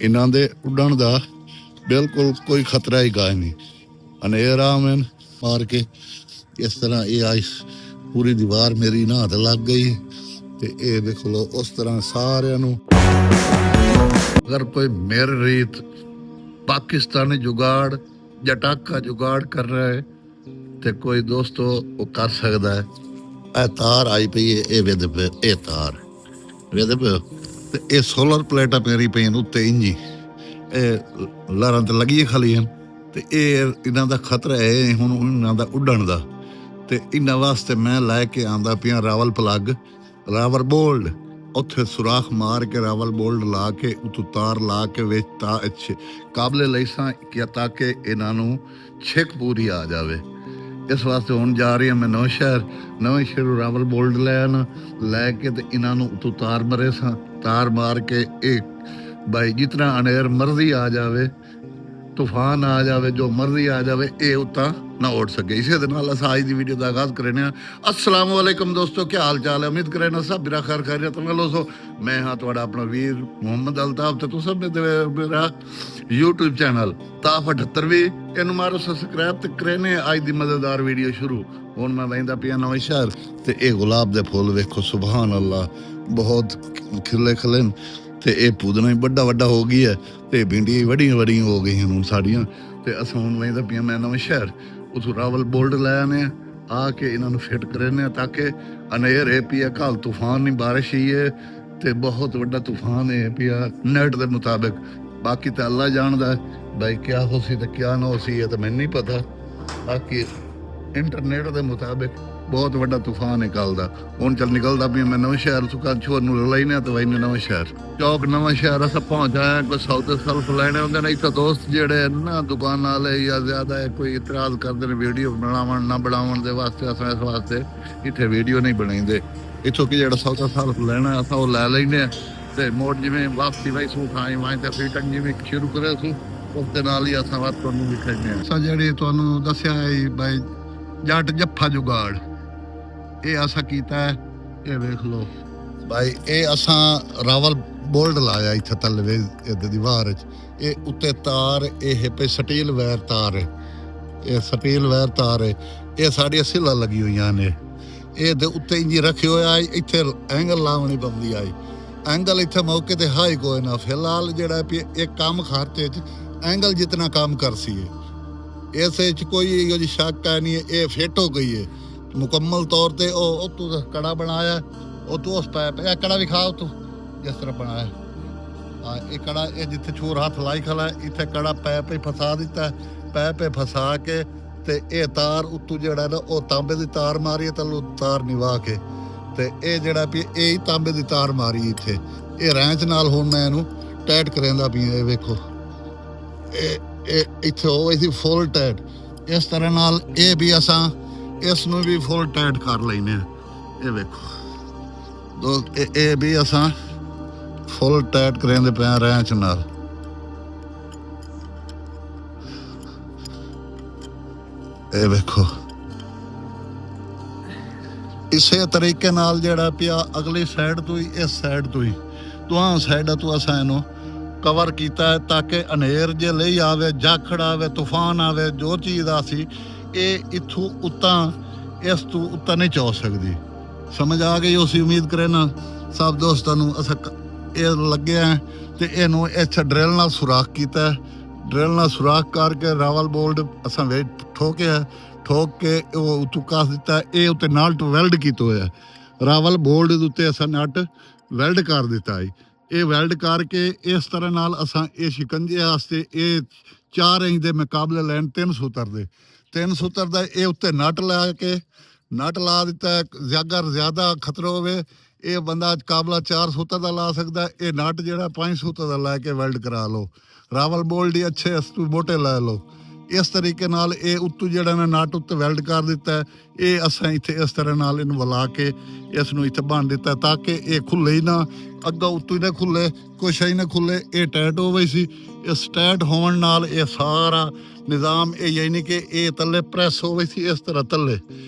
ਇਹਨਾਂ ਦੇ ਉੱਡਣ ਦਾ ਬਿਲਕੁਲ ਕੋਈ ਖਤਰਾ ਹੀ ਗਾ ਨਹੀਂ। ਹਨੇਰਾ ਮੈਂ ਮਾਰ ਕੇ ਇਸ ਤਰ੍ਹਾਂ ਇਹ ਆਈ ਪੂਰੀ ਦੀਵਾਰ ਮੇਰੀ ਨਾ ਹੱਥ ਲੱਗ ਗਈ ਤੇ ਇਹ ਦੇਖ ਲਓ ਉਸ ਤਰ੍ਹਾਂ ਸਾਰਿਆਂ ਨੂੰ। ਅਗਰ ਕੋਈ ਮੇਰ ਰੀਤ ਪਾਕਿस्तानी जुगाड़ जटाक का जुगाड़ कर रहा है तो कोई दोस्तों वो कर सकता है। ਇਹ ਤਾਰ ਆਈ ਪਈ ਹੈ, ਇਹ ਵੇਦੇ ਪਏ, ਇਹ ਤਾਰ ਵੇਦੇ ਪਏ ਤੇ ਇਹ ਸੋਲਰ ਪਲੇਟਾਂ ਮੇਰੀ ਪਈਆਂ ਉੱਤੇ ਇੰਜੀ ਇਹ ਲਾਰਾਂ ਤੇ ਲੱਗੀਆਂ ਖਾਲੀਆਂ ਤੇ ਇਹ ਇਹਨਾਂ ਦਾ ਖਤਰਾ ਹੈ ਹੁਣ ਇਹਨਾਂ ਦਾ ਉੱਡਣ ਦਾ। ਤੇ ਇਹਨਾਂ ਵਾਸਤੇ ਮੈਂ ਲੈ ਕੇ ਆਂਦਾ ਪਿਆ ਰਾਵਲ ਪਲੱਗ, ਰਾਵਲ ਬੋਲਡ। ਉੱਥੇ ਸੁਰਾਖ ਮਾਰ ਕੇ ਰਾਵਲ ਬੋਲਡ ਲਾ ਕੇ ਉਤੋਂ ਤਾਰ ਲਾ ਕੇ ਵਿੱਚ ਤਾਂ ਅੱਛੇ ਕਾਬਲੇ ਲਈਸਾਂ ਕਿ ਤਾਂ ਕਿ ਇਹਨਾਂ ਨੂੰ ਛਿੱਕ ਪੂਰੀ ਆ ਜਾਵੇ। ਇਸ ਵਾਸਤੇ ਹੁਣ ਜਾ ਰਹੀ ਹਾਂ ਮੈਂ ਨਵਾਂ ਸ਼ਹਿਰ ਰਾਵਲ ਬੋਲਡ ਲੈ ਕੇ ਤੇ ਇਹਨਾਂ ਨੂੰ ਉਤੋਂ ਤਾਰ ਮਰੇ ਸਾਂ, ਤਾਰ ਮਾਰ ਕੇ ਇਹ ਬਾਈ ਜਿਤਨਾ ਅਨੇਰ ਮਰਜ਼ੀ ਆ ਜਾਵੇ, तूफान आ जाए, जो मर्जी आ जाए, ये उतना ना उड़ सके। इसी अस आज की वीडियो का आगाज करें। अस्सलाम वालेकुम दोस्तों, क्या हाल चाल है? उम्मीद करें सब मेरा खैर खैरियत में दोस्तों। मैं हाँ थोड़ा अपना वीर मोहम्मद अल्ताफ, तो सब मेरा यूट्यूब चैनल ताफ 78 इन मारो सबसक्राइब तो करें। आज की मजेदार वीडियो शुरू हूँ मैं वहीदा पिया नवां शहर तो ये गुलाब के फुल वेखो, सुबहान अल्लाह, बहुत खिले खिले ਤੇ ਇਹ ਪੁਦਨਾ ਹੀ ਵੱਡਾ ਹੋ ਗਈ ਹੈ ਤੇ ਭਿੰਡੀਆਂ ਵੱਡੀਆਂ ਹੋ ਗਈਆਂ ਹੁਣ ਸਾਡੀਆਂ। ਤੇ ਅਸੀਂ ਹੁਣ ਵਹੀਂ ਦਾ ਪਿਆ ਮੈਂ ਨਵਾਂ ਸ਼ਹਿਰ ਉਥੋਂ ਰਾਵਲ ਬੋਲਡ ਲੈ ਆਨੇ ਆ ਕੇ ਇਹਨਾਂ ਨੂੰ ਫਿੱਟ ਕਰਨੇ ਤਾਂ ਕਿ ਅਨੇਰ ਹੈ ਪਿਆ ਕੱਲ ਤੂਫਾਨ ਨਹੀਂ ਬਾਰਿਸ਼ ਹੀ ਹੈ ਤੇ ਬਹੁਤ ਵੱਡਾ ਤੂਫਾਨ ਹੈ ਪਿਆ ਨੈਟ ਦੇ ਮੁਤਾਬਿਕ। ਬਾਕੀ ਤਾਂ ਅੱਲਾ ਜਾਣਦਾ ਬਾਈ ਕਿਆ ਹੋ ਸੀ ਤੇ ਕਿਆ ਨਾ ਹੋ ਸੀ ਇਹ ਤਾਂ ਮੈਨੂੰ ਨਹੀਂ ਪਤਾ। ਬਾਕੀ ਇੰਟਰਨੈਟ ਦੇ ਮੁਤਾਬਿਕ ਬਹੁਤ ਵੱਡਾ ਤੂਫਾਨ ਹੈ ਕੱਲ ਦਾ। ਹੁਣ ਚੱਲ ਨਿਕਲਦਾ ਵੀ ਮੈਂ ਨਵਾਂ ਸ਼ਹਿਰ ਸੁਕਾ ਛੋਰ ਨੂੰ ਲੈਣੇ ਤੇ ਵਈ ਨਵਾਂ ਸ਼ਹਿਰ ਚੌਕ ਨਵਾਂ ਸ਼ਹਿਰ ਅਸਾਂ ਪਹੁੰਚ ਆਇਆ। ਕੋਈ ਸੌਦੇ ਸਲਫ ਲੈਣੇ ਹੁੰਦੇ ਨੇ ਇੱਥੇ ਦੋਸਤ ਜਿਹੜੇ ਨਾ ਦੁਕਾਨ ਵਾਲੇ ਜਾਂ ਜ਼ਿਆਦਾ ਕੋਈ ਇਤਰਾਜ਼ ਕਰਦੇ ਨੇ ਵੀਡੀਓ ਬਣਾਉਣ ਨਾ ਬਣਾਉਣ ਦੇ ਵਾਸਤੇ। ਅਸਾਂ ਇਸ ਵਾਸਤੇ ਇੱਥੇ ਵੀਡੀਓ ਨਹੀਂ ਬਣਾਉਂਦੇ। ਇੱਥੋਂ ਕਿ ਜਿਹੜਾ ਸੌਦਾ ਸਲਫ ਲੈਣਾ ਅਸਾਂ ਉਹ ਲੈ ਲੈਂਦੇ ਤੇ ਮੋੜ ਜਿਵੇਂ ਵਾਪਸੀ ਵਈ ਸੂ ਖਾਈ ਵਾਂ ਤੇ ਫਿਟਿੰਗ ਜਿਵੇਂ ਸ਼ੁਰੂ ਕਰੇ ਸੂ ਉਸ ਦੇ ਨਾਲ ਹੀ ਅਸਾਂ ਬਾਤ ਤੁਹਾਨੂੰ ਵਿਖਾਉਂਦੇ ਹਾਂ। ਅਸਾਂ ਜਿਹੜੀ ਤੁਹਾਨੂੰ ਦੱਸਿਆ ਹੈ ਬਾਈ ਜੱਟ ਜੱਫਾ ਜੁਗਾੜ, ਇਹ ਅਸਾਂ ਕੀਤਾ ਹੈ। ਇਹ ਵੇਖ ਲਓ ਬਾਈ, ਇਹ ਅਸਾਂ ਰਾਵਲ ਬੋਲਡ ਲਾਇਆ ਇੱਥੇ ਤਲਵੇ ਇਹਦੇ ਦੀਵਾਰ 'ਚ। ਇਹ ਉੱਤੇ ਤਾਰ ਇਹ ਪੇ ਸਟੀਲ ਵਾਇਰ ਤਾਰ ਹੈ, ਇਹ ਸਟੀਲ ਵਾਇਰ ਤਾਰ ਹੈ। ਇਹ ਸਾਡੀਆਂ ਸਿੱਲਾਂ ਲੱਗੀ ਹੋਈਆਂ ਨੇ, ਇਹਦੇ ਉੱਤੇ ਇੰਜੀ ਰੱਖਿਆ ਹੋਇਆ। ਇੱਥੇ ਐਂਗਲ ਲਾਉਣੀ ਪੈਂਦੀ ਆਈ, ਐਂਗਲ ਇੱਥੇ ਮੌਕੇ ਤੇ ਹਾਈ ਕੋਈ ਨਾ। ਫਿਲਹਾਲ ਜਿਹੜਾ ਵੀ ਇਹ ਕੰਮ ਖਾਤੇ 'ਚ ਐਂਗਲ ਜਿਤਨਾ ਕੰਮ ਕਰ ਸੀਏ ਇਸ 'ਚ ਕੋਈ ਇਹੋ ਜਿਹੀ ਸ਼ੱਕ ਹੈ ਨਹੀਂ। ਇਹ ਫਿੱਟ ਹੋ ਗਈ ਹੈ ਮੁਕੰਮਲ ਤੌਰ ਤੇ। ਉਹ ਤੂੰ ਕੜਾ ਬਣਾਇਆ, ਉਹ ਤੂੰ ਉਸ ਪੈਪ ਇਹ ਕੜਾ ਵਿਖਾਓ ਤੂੰ ਜਿਸ ਤਰ੍ਹਾਂ ਬਣਾਇਆ। ਹਾਂ ਇਹ ਕੜਾ ਇਹ ਜਿੱਥੇ ਛੋਰ ਹੱਥ ਲਾਈ ਖਲਾ ਇੱਥੇ ਕੜਾ ਪੈਪ ਹੀ ਫਸਾ ਦਿੱਤਾ, ਪੈਪ ਫਸਾ ਕੇ ਤੇ ਇਹ ਤਾਰ ਉੱਤੋਂ ਜਿਹੜਾ ਨਾ ਉਹ ਤਾਂਬੇ ਦੀ ਤਾਰ ਮਾਰੀ ਤਲੂ ਤਾਰ ਨਿਵਾ ਕੇ ਤੇ ਇਹ ਜਿਹੜਾ ਵੀ ਇਹ ਤਾਂਬੇ ਦੀ ਤਾਰ ਮਾਰੀ ਇੱਥੇ। ਇਹ ਰੈਂਚ ਨਾਲ ਹੁਣ ਮੈਂ ਇਹਨੂੰ ਟਾਈਟ ਕਰਾਂਦਾ ਪਿਆ। ਇਹ ਵੇਖੋ ਇਹ ਇੱਥੇ ਹੋਵੇ ਸੀ ਫੁੱਲ ਟਾਈਟ। ਇਸ ਤਰ੍ਹਾਂ ਨਾਲ ਇਹ ਵੀ ਅਸਾਂ ਇਸ ਨੂੰ ਵੀ ਫੁੱਲ ਟਾਈਟ ਕਰ ਲੈਨੇ ਆ। ਇਹ ਵੇਖੋ ਇਹ ਵੀ ਅਸਾਂ ਫੁੱਲ ਟਾਈਟ ਕਰਾਂਦੇ ਪਿਆ ਰੈਂਚ ਨਾਲ। ਇਹ ਵੇਖੋ ਇਸੇ ਤਰੀਕੇ ਨਾਲ ਜਿਹੜਾ ਪਿਆ ਅਗਲੀ ਸਾਈਡ ਤੋਂ ਹੀ ਇਸ ਸਾਈਡ ਤੋਂ ਹੀ ਦੋਹਾਂ ਸਾਈਡਾਂ ਤੋਂ ਅਸਾਂ ਇਹਨੂੰ ਕਵਰ ਕੀਤਾ ਹੈ ਤਾਂ ਕਿ ਹਨੇਰ ਜੇ ਲਈ ਆਵੇ, ਜਾਖੜ ਆਵੇ, ਤੂਫਾਨ ਆਵੇ, ਜੋ ਚੀਜ਼ ਆ ਸੀ ਇਹ ਇੱਥੋਂ ਉੱਤਾਂ ਇਸ ਤੋਂ ਉੱਤਾਂ ਨਹੀਂ ਚੋ ਸਕਦੀ। ਸਮਝ ਆ ਗਈ? ਅਸੀਂ ਉਮੀਦ ਕਰੇ ਨਾ ਸਭ ਦੋਸਤਾਂ ਨੂੰ। ਅਸਾਂ ਇਹ ਲੱਗਿਆ ਤੇ ਇਹਨੂੰ ਇੱਥੇ ਡਰਿਲ ਨਾਲ ਸੁਰਾਖ ਕੀਤਾ, ਡਰਿਲ ਨਾਲ ਸੁਰਾਖ ਕਰਕੇ ਰਾਵਲ ਬੋਲਡ ਅਸਾਂ ਵਿੱਚ ਠੋਕ ਕੇ ਉਹ ਉੱਤੋਂ ਕੱਸ ਦਿੱਤਾ। ਇਹ ਉੱਤੇ ਨਟ ਵੈਲਡ ਕੀਤਾ ਹੋਇਆ ਰਾਵਲ ਬੋਲਡ ਦੇ ਉੱਤੇ ਅਸਾਂ ਨਟ ਵੈਲਡ ਕਰ ਦਿੱਤਾ ਹੈ। ਇਹ ਵੈਲਡ ਕਰਕੇ ਇਸ ਤਰ੍ਹਾਂ ਨਾਲ ਅਸਾਂ ਇਹ ਸ਼ਿਕੰਜੇ ਵਾਸਤੇ ਇਹ 4 ਇੰਚ ਦੇ ਮੁਕਾਬਲੇ ਲੈਣ 3 ਸੂਤਰ ਦਾ ਇਹ ਉੱਤੇ ਨਟ ਲਾ ਦਿੱਤਾ। ਅਗਰ ਜ਼ਿਆਦਾ ਖਤਰਾ ਹੋਵੇ ਇਹ ਬੰਦਾ ਕਾਬਲਾ 4 ਸੂਤਰ ਦਾ ਲਾ ਸਕਦਾ। ਇਹ ਨਟ ਜਿਹੜਾ 5 ਸੂਤਰ ਦਾ ਲੈ ਕੇ ਵੈਲਡ ਕਰਾ ਲਓ। ਰਾਵਲ ਬੋਲਡ ਹੀ ਅੱਛੇ ਅਸਤੂ ਮੋਟੇ ਲੈ ਲਓ। ਇਸ ਤਰੀਕੇ ਨਾਲ ਇਹ ਉੱਤੋਂ ਜਿਹੜਾ ਨਾ ਨਟ ਉੱਤੇ ਵੈਲਡ ਕਰ ਦਿੱਤਾ। ਇਹ ਅਸਾਂ ਇੱਥੇ ਇਸ ਤਰ੍ਹਾਂ ਨਾਲ ਇਹਨੂੰ ਵਲਾ ਕੇ ਇਸ ਨੂੰ ਇੱਥੇ ਬੰਨ ਦਿੱਤਾ ਤਾਂ ਕਿ ਇਹ ਖੁੱਲੇ ਹੀ ਨਾ, ਅੱਗਾ ਉੱਤੋਂ ਹੀ ਨਾ ਖੁੱਲੇ, ਕੁਛ ਹੀ ਨਾ ਖੁੱਲੇ। ਇਹ ਟਾਈਟ ਹੋ ਗਈ ਸੀ। ਇਸ ਟਾਈਟ ਹੋਣ ਨਾਲ ਇਹ ਸਾਰਾ ਨਿਜ਼ਾਮ ਇਹ ਯਾਨੀ ਕਿ ਇਹ ਥੱਲੇ ਪ੍ਰੈਸ ਹੋ ਗਈ ਸੀ ਇਸ ਤਰ੍ਹਾਂ ਥੱਲੇ।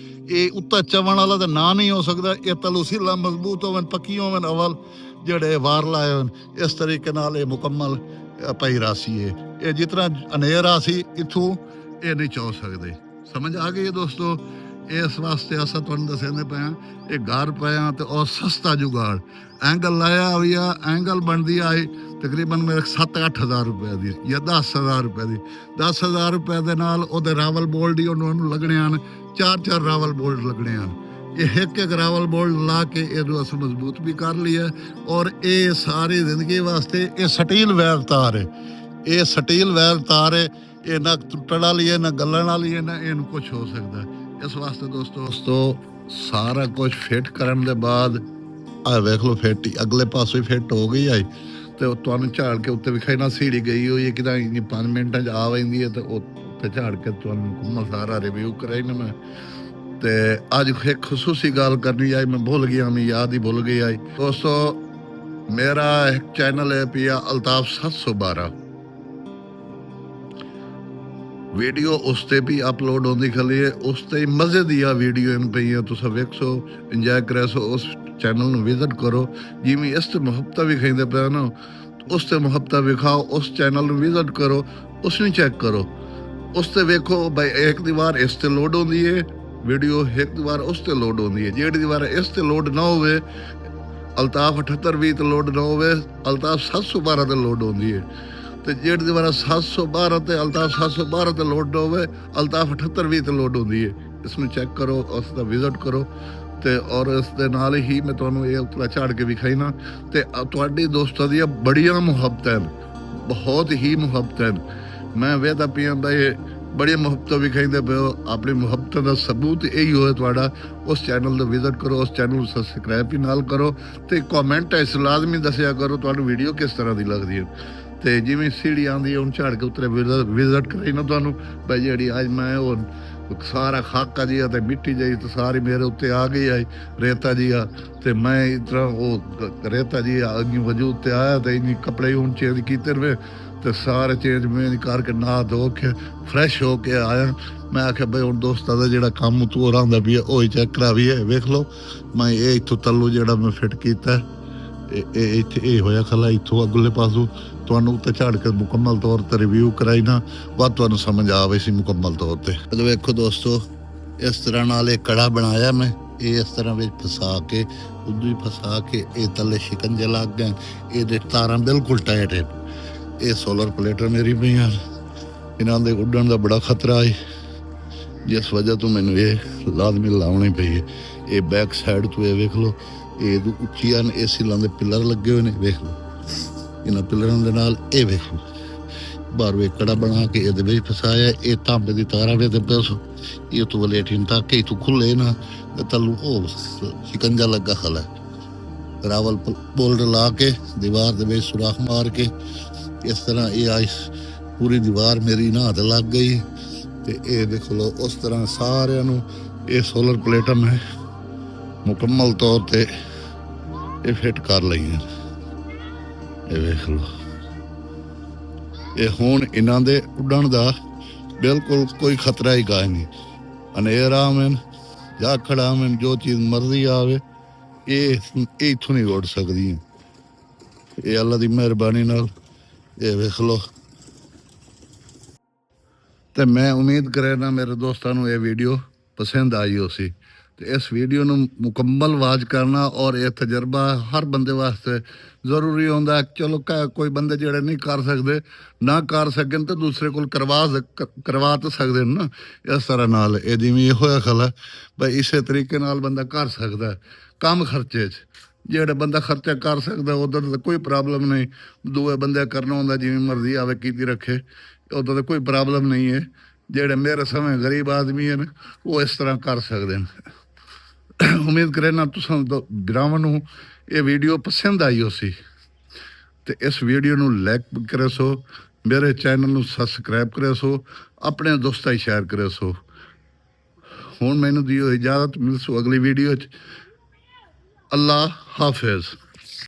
ਇਹ ਉੱਤਾ ਚਵਣ ਵਾਲਾ ਤਾਂ ਨਾ ਨਹੀਂ ਹੋ ਸਕਦਾ। ਇਹ ਤਲੂ ਸਿੱਲਾ ਮਜ਼ਬੂਤ ਹੋਵਣ, ਪੱਕੀ ਹੋਵਣ, ਅਵਲ ਜਿਹੜੇ ਵਾਰ ਲਾਏ ਹੋਣ। ਇਸ ਤਰੀਕੇ ਨਾਲ ਇਹ ਮੁਕੰਮਲ ਭਾਈ ਰਾਸੀਏ ਇਹ ਜਿਸ ਤਰ੍ਹਾਂ ਹਨੇਰਾ ਸੀ ਇੱਥੋਂ ਇਹ ਨਹੀਂ ਚਾਹ ਸਕਦੇ। ਸਮਝ ਆ ਗਈ ਹੈ ਦੋਸਤੋ। ਇਸ ਵਾਸਤੇ ਅਸਾਂ ਤੁਹਾਨੂੰ ਦੱਸਦੇ ਪਏ ਹਾਂ ਇਹ ਘਰ ਪਿਆ ਤੇ ਉਹ ਸਸਤਾ ਜੁਗਾੜ ਐਂਗਲ ਲਾਇਆ ਵੀ ਆ। ਐਂਗਲ ਬਣਦੀ ਆਏ ਤਕਰੀਬਨ ਮੇਰੇ 7-8 ਹਜ਼ਾਰ ਰੁਪਏ ਦੀ ਜਾਂ 10,000 ਰੁਪਏ ਦੀ। 10,000 ਰੁਪਏ ਦੇ ਨਾਲ ਉਹਦੇ ਰਾਵਲ ਬੋਲਡ ਹੀ ਉਹਨੂੰ ਲੱਗਣੇ ਹਨ 4-4 ਰਾਵਲ ਬੋਲਡ ਲੱਗਣੇ ਹਨ। ਇਹ ਇੱਕ ਰਾਵਲ ਬੋਲਡ ਲਾ ਕੇ ਇਹਨੂੰ ਅਸੀਂ ਮਜ਼ਬੂਤ ਵੀ ਕਰ ਲਿਆ। ਔਰ ਇਹ ਸਾਰੀ ਜ਼ਿੰਦਗੀ ਵਾਸਤੇ ਇਹ ਸਟੀਲ ਵੈਲ ਤਾਰ ਹੈ। ਇਹ ਸਟੀਲ ਵੈਲ ਤਾਰ ਹੈ। ਇਹ ਨਾ ਟੁੱਟਣ ਵਾਲੀ ਹੈ ਨਾ ਗਲਣ ਵਾਲੀ ਹੈ ਨਾ ਇਹਨੂੰ ਕੁਛ ਹੋ ਸਕਦਾ। ਇਸ ਵਾਸਤੇ ਦੋਸਤੋ ਸਾਰਾ ਕੁਝ ਫਿੱਟ ਕਰਨ ਦੇ ਬਾਅਦ ਆ ਵੇਖ ਲਓ ਫਿੱਟ ਅਗਲੇ ਪਾਸੇ ਹੀ ਫਿੱਟ ਹੋ ਗਈ ਆਈ ਤੇ ਤੁਹਾਨੂੰ ਝਾੜ ਕੇ ਉੱਤੇ ਵਿਖਾਈ ਨਾ ਸੀੜੀ ਗਈ ਹੋਈ ਹੈ ਕਿਦਾਂ 5 ਮਿੰਟਾਂ 'ਚ ਆ ਜਾਂਦੀ ਹੈ ਤੇ ਉੱਤੇ ਝਾੜ ਕੇ ਤੁਹਾਨੂੰ ਘੁੰਮਾ ਸਾਰਾ ਰਿਵਿਊ ਕਰਾਈ ਨਾ ਮੈਂ। ਤੇ ਅੱਜ ਇੱਕ ਖਸੂਸੀ ਗੱਲ ਕਰਨੀ ਆਈ ਮੈਂ ਭੁੱਲ ਗਿਆ ਮੈਂ ਯਾਦ ਹੀ ਭੁੱਲ ਗਈ ਆਈ ਦੋਸਤੋ। ਮੇਰਾ ਇੱਕ ਚੈਨਲ ਹੈ ਪਿਆ ਅਲਤਾਫ 712 ਵੀਡੀਓ ਉਸ ਤੇ ਵੀ ਅਪਲੋਡ ਹੁੰਦੀ ਖਲੀ ਹੈ। ਉਸ ਤੇ ਮਜ਼ੇ ਦੀਆਂ ਵੀਡੀਓ इन ਪਈਆਂ ਤੁਸੀਂ ਵੇਖੋ ਇੰਜੋਏ ਕਰੇ ਸੋ ਉਸ ਚੈਨਲ ਨੂੰ ਵਿਜ਼ਿਟ ਕਰੋ। ਜਿਵੇਂ ਇਸ ਤੇ ਮੁਹੱਬਤਾਂ ਵੀ ਖਾਂਦੇ ਪਿਆ ਨਾ ਉਸ ਤੇ ਮੁਹੱਬਤਾਂ ਵਿਖਾਓ। ਉਸ ਚੈਨਲ ਨੂੰ ਵਿਜ਼ਿਟ ਕਰੋ ਉਸ ਨੂੰ ਚੈੱਕ ਕਰੋ। ਉਸ ਤੇ ਵੇਖੋ ਬਈ ਇੱਕ ਦੀ ਵਾਰ ਇਸ ਤੇ ਲੋਡ ਹੁੰਦੀ ਹੈ ਵੀਡੀਓ ਇੱਕ ਦੀ ਵਾਰ ਉਸ ਤੇ ਲੋਡ ਹੁੰਦੀ ਹੈ। ਜਿਹੜੀ ਦੀ ਵਾਰ ਇਸ ਤੇ ਲੋਡ ਨਾ ਹੋਵੇ ਅਲਤਾਫ 7820 ਤੇ ਲੋਡ ਨਾ ਹੋਵੇ ਅਲਤਾਫ 712 ਤੇ ਲੋਡ ਹੁੰਦੀ ਹੈ। ਤੇ ਜਿਹੜੀ ਦੀ ਵਾਰ 712 ਤੇ ਅਲਤਾਫ 712 ਤੇ ਲੋਡ ਹੋਵੇ ਅਲਤਾਫ 7820 ਤੇ ਲੋਡ ਹੁੰਦੀ ਹੈ। ਇਸ ਨੂੰ ਚੈੱਕ ਕਰੋ ਉਸ ਦਾ ਵਿਜ਼ਿਟ ਕਰੋ ਤੇ ਔਰ ਇਸ ਦੇ ਨਾਲ ਹੀ ਮੈਂ ਤੁਹਾਨੂੰ ਇਹ ਉਤਲਾ ਝਾੜ ਕੇ ਵਿਖਾਈ ਨਾ ਤੇ ਤੁਹਾਡੀ ਦੋਸਤਾਂ ਦੀਆਂ ਬੜੀਆਂ ਮੁਹੱਬਤਾਂ ਬਹੁਤ ਹੀ ਮੁਹੱਬਤਾਂ ਮੈਂ ਵੇਖਦਾ ਪਿਆ ਬਈ ਬੜੀਆਂ ਮੁਹੱਬਤਾਂ ਵਿਖਾਈਂਦੇ ਪਏ। ਆਪਣੀ ਮੁਹੱਬਤਾਂ ਦਾ ਸਬੂਤ ਇਹੀ ਹੋਏ ਤੁਹਾਡਾ ਉਸ ਚੈਨਲ ਦਾ ਵਿਜ਼ਿਟ ਕਰੋ ਉਸ ਚੈਨਲ ਨੂੰ ਸਬਸਕ੍ਰਾਈਬ ਵੀ ਨਾਲ ਕਰੋ ਤੇ ਕਮੈਂਟ ਇਸ ਲਾਜ਼ਮੀ ਦੱਸਿਆ ਕਰੋ ਤੁਹਾਨੂੰ ਵੀਡੀਓ ਕਿਸ ਤਰ੍ਹਾਂ ਦੀ ਲੱਗਦੀ ਹੈ। ਤੇ ਜਿਵੇਂ ਸੀੜੀ ਆਉਂਦੀ ਹੈ ਹੁਣ ਝਾੜ ਕੇ ਉੱਤਰੇ ਵਿਜ਼ਿਟ ਕਰਾਈ ਨਾ ਤੁਹਾਨੂੰ ਬਈ ਜਿਹੜੀ ਅੱਜ ਮੈਂ ਉਹ ਸਾਰਾ ਖਾਕਾ ਜਿਹਾ ਤੇ ਮਿੱਟੀ ਜਿਹੀ ਤੇ ਸਾਰੀ ਮੇਰੇ ਉੱਤੇ ਆ ਗਈ ਆਈ ਰੇਤਾ ਜੀ ਆ ਤੇ ਮੈਂ ਇਸ ਤਰ੍ਹਾਂ ਉਹ ਰੇਤਾ ਜੀ ਵਜੂਦ ਤੇ ਆਇਆ ਤੇ ਇੰਨੀ ਕੱਪੜੇ ਹੁਣ ਚੇਂਜ ਕੀਤੇ ਨੇ ਤੇ ਸਾਰੇ ਚੇਂਜ ਮੈਂ ਕਰਕੇ ਨਹਾ ਧੋ ਕੇ ਫਰੈਸ਼ ਹੋ ਕੇ ਆਇਆ। ਮੈਂ ਆਖਿਆ ਬਈ ਹੁਣ ਦੋਸਤਾਂ ਦਾ ਜਿਹੜਾ ਕੰਮ ਤੂੰ ਰਹਿੰਦਾ ਵੀ ਉਹ ਹੀ ਚੈੱਕ ਕਰਾ ਵੀ ਹੈ। ਵੇਖ ਲਓ ਮੈਂ ਇਹ ਇੱਥੋਂ ਤੱਲੂ ਜਿਹੜਾ ਮੈਂ ਫਿੱਟ ਕੀਤਾ ਇਹ ਇੱਥੇ ਇਹ ਹੋਇਆ ਖਲਾ ਇੱਥੋਂ ਅਗਲੇ ਪਾਸੋਂ ਤੁਹਾਨੂੰ ਉੱਤੇ ਝਾੜ ਕੇ ਮੁਕੰਮਲ ਤੌਰ ਤੇ ਰਿਵਿਊ ਕਰਾਈ ਨਾ ਵੱਧ ਤੁਹਾਨੂੰ ਸਮਝ ਆਵੇ ਸੀ ਮੁਕੰਮਲ ਤੌਰ ਤੇ। ਵੇਖੋ ਦੋਸਤੋ ਇਸ ਤਰ੍ਹਾਂ ਨਾਲ ਇਹ ਕੜਾ ਬਣਾਇਆ ਮੈਂ ਇਹ ਇਸ ਤਰ੍ਹਾਂ ਵਿੱਚ ਫਸਾ ਕੇ ਉਦੋਂ ਹੀ ਫਸਾ ਕੇ ਇਹ ਥੱਲੇ ਸ਼ਿਕੰਜੇ ਲੱਗ ਗਏ। ਇਹਦੇ ਤਾਰਾਂ ਬਿਲਕੁਲ ਟਾਈਟ ਹੈ। ਇਹ ਸੋਲਰ ਪਲੇਟਾਂ ਮੇਰੀ ਪਈਆਂ ਇਹਨਾਂ ਦੇ ਉੱਡਣ ਦਾ ਬੜਾ ਖਤਰਾ ਹੈ ਜਿਸ ਵਜ੍ਹਾ ਤੋਂ ਮੈਨੂੰ ਇਹ ਲਾਜ਼ਮੀ ਲਾਉਣੀ ਪਈ ਹੈ। ਇਹ ਬੈਕ ਸਾਈਡ ਤੋਂ ਇਹ ਵੇਖ ਲਓ ਇਹ ਉੱਚੀਆਂ ਏਸੀਲਾਂ ਦੇ ਪਿੱਲਰ ਲੱਗੇ ਹੋਏ ਨੇ ਵੇਖ ਲਓ ਇਹਨਾਂ ਪਿੱਲਰਾਂ ਦੇ ਨਾਲ ਇਹ ਵੇਖੋ ਬਾਹਰ ਵੇ ਕੜਾ ਬਣਾ ਕੇ ਇਹਦੇ ਵਿੱਚ ਫਸਾਇਆ। ਇਹ ਤਾਂਬੇ ਦੀ ਤਾਰਾਂ ਵੇ ਤੇ ਪੈਸੋ ਇਹ ਤੋਂ ਵਲੇਟਿਨ ਤਾਂ ਕਿ ਤੂੰ ਖੁੱਲੇ ਨਾ ਤੇ ਤਲੂ ਉਹ ਸ਼ਿਕੰਜਾ ਲੱਗਾ ਖਲਾ ਰਾਵਲ ਬੋਲਡ ਲਾ ਕੇ ਦੀਵਾਰ ਦੇ ਵਿੱਚ ਸੁਰਾਖ ਮਾਰ ਕੇ ਇਸ ਤਰ੍ਹਾਂ ਇਹ ਆਈ ਪੂਰੀ ਦੀਵਾਰ ਮੇਰੀ ਨਹਾਤ ਲੱਗ ਗਈ। ਤੇ ਇਹ ਦੇਖ ਲਓ ਉਸ ਤਰ੍ਹਾਂ ਸਾਰਿਆਂ ਨੂੰ ਇਹ ਸੋਲਰ ਪਲੇਟਾਂ ਮੈਂ ਮੁਕੰਮਲ ਤੌਰ ਤੇ ਇਹ ਫਿੱਟ ਕਰ ਲਈਆਂ। ਇਹ ਵੇਖ ਲਓ ਇਹ ਹੁਣ ਇਹਨਾਂ ਦੇ ਉੱਡਣ ਦਾ ਬਿਲਕੁਲ ਕੋਈ ਖਤਰਾ ਹੀ ਗਾ ਨਹੀਂ। ਹਨੇਰਾ ਮੈਨ ਜਾਂ ਖੜਾ ਮੈਨ ਜੋ ਚੀਜ਼ ਮਰਜ਼ੀ ਆਵੇ ਇਹ ਇੱਥੋਂ ਨਹੀਂ ਉੱਡ ਸਕਦੀ। ਇਹ ਅੱਲਾ ਦੀ ਮਿਹਰਬਾਨੀ ਨਾਲ ਇਹ ਵੇਖ ਲਓ। ਤੇ ਮੈਂ ਉਮੀਦ ਕਰੇ ਨਾ ਮੇਰੇ ਦੋਸਤਾਂ ਨੂੰ ਇਹ ਵੀਡੀਓ ਪਸੰਦ ਆਈ ਹੋਸੀ ਤੇ ਇਸ ਵੀਡੀਓ ਨੂੰ ਮੁਕੰਮਲ ਵਾਚ ਕਰਨਾ ਔਰ ਇਹ ਤਜਰਬਾ ਹਰ ਬੰਦੇ ਵਾਸਤੇ ਜ਼ਰੂਰੀ ਹੁੰਦਾ। ਚਲੋ ਕੋਈ ਬੰਦੇ ਜਿਹੜੇ ਨਹੀਂ ਕਰ ਸਕਦੇ ਨਾ ਕਰ ਸਕਣ ਤੇ ਦੂਸਰੇ ਕੋਲ ਕਰਵਾ ਤਾਂ ਸਕਦੇ ਨੇ ਨਾ। ਇਸ ਤਰ੍ਹਾਂ ਨਾਲ ਇਹ ਜਿਵੇਂ ਇਹ ਹੋਇਆ ਖਲਾ ਬਈ ਇਸੇ ਤਰੀਕੇ ਨਾਲ ਬੰਦਾ ਕਰ ਸਕਦਾ ਕੰਮ ਖਰਚੇ 'ਚ। ਜਿਹੜਾ ਬੰਦਾ ਖਰਚਾ ਕਰ ਸਕਦਾ ਉੱਧਰ ਤਾਂ ਕੋਈ ਪ੍ਰੋਬਲਮ ਨਹੀਂ। ਦੂਏ ਬੰਦੇ ਕਰਨਾ ਹੁੰਦਾ ਜਿਵੇਂ ਮਰਜ਼ੀ ਆਵੇ ਕੀਤੀ ਰੱਖੇ ਉੱਦਾਂ ਤਾਂ ਕੋਈ ਪ੍ਰੋਬਲਮ ਨਹੀਂ ਹੈ। ਜਿਹੜੇ ਮੇਰੇ ਸਮੇਂ ਗਰੀਬ ਆਦਮੀ ਹਨ ਉਹ ਇਸ ਤਰ੍ਹਾਂ ਕਰ ਸਕਦੇ ਨੇ। ਉਮੀਦ ਕਰੇ ਨਾ ਤੁਸੀਂ ਵੀਰਾਂ ਨੂੰ ਇਹ ਵੀਡੀਓ ਪਸੰਦ ਆਈ ਹੋਸੀ ਤੇ ਇਸ ਵੀਡੀਓ ਨੂੰ ਲਾਈਕ ਕਰੇ ਸੋ ਮੇਰੇ ਚੈਨਲ ਨੂੰ ਸਬਸਕ੍ਰਾਈਬ ਕਰੇ ਸੋ ਆਪਣੇ ਦੋਸਤਾਂ ਹੀ ਸ਼ੇਅਰ ਕਰੇ ਸੋ। ਹੁਣ ਮੈਨੂੰ ਦਿਓ ਇਜਾਜ਼ਤ ਮਿਲ ਸੋ ਅਗਲੀ ਵੀਡੀਓ 'ਚ। ਅੱਲਾ ਹਾਫਿਜ਼।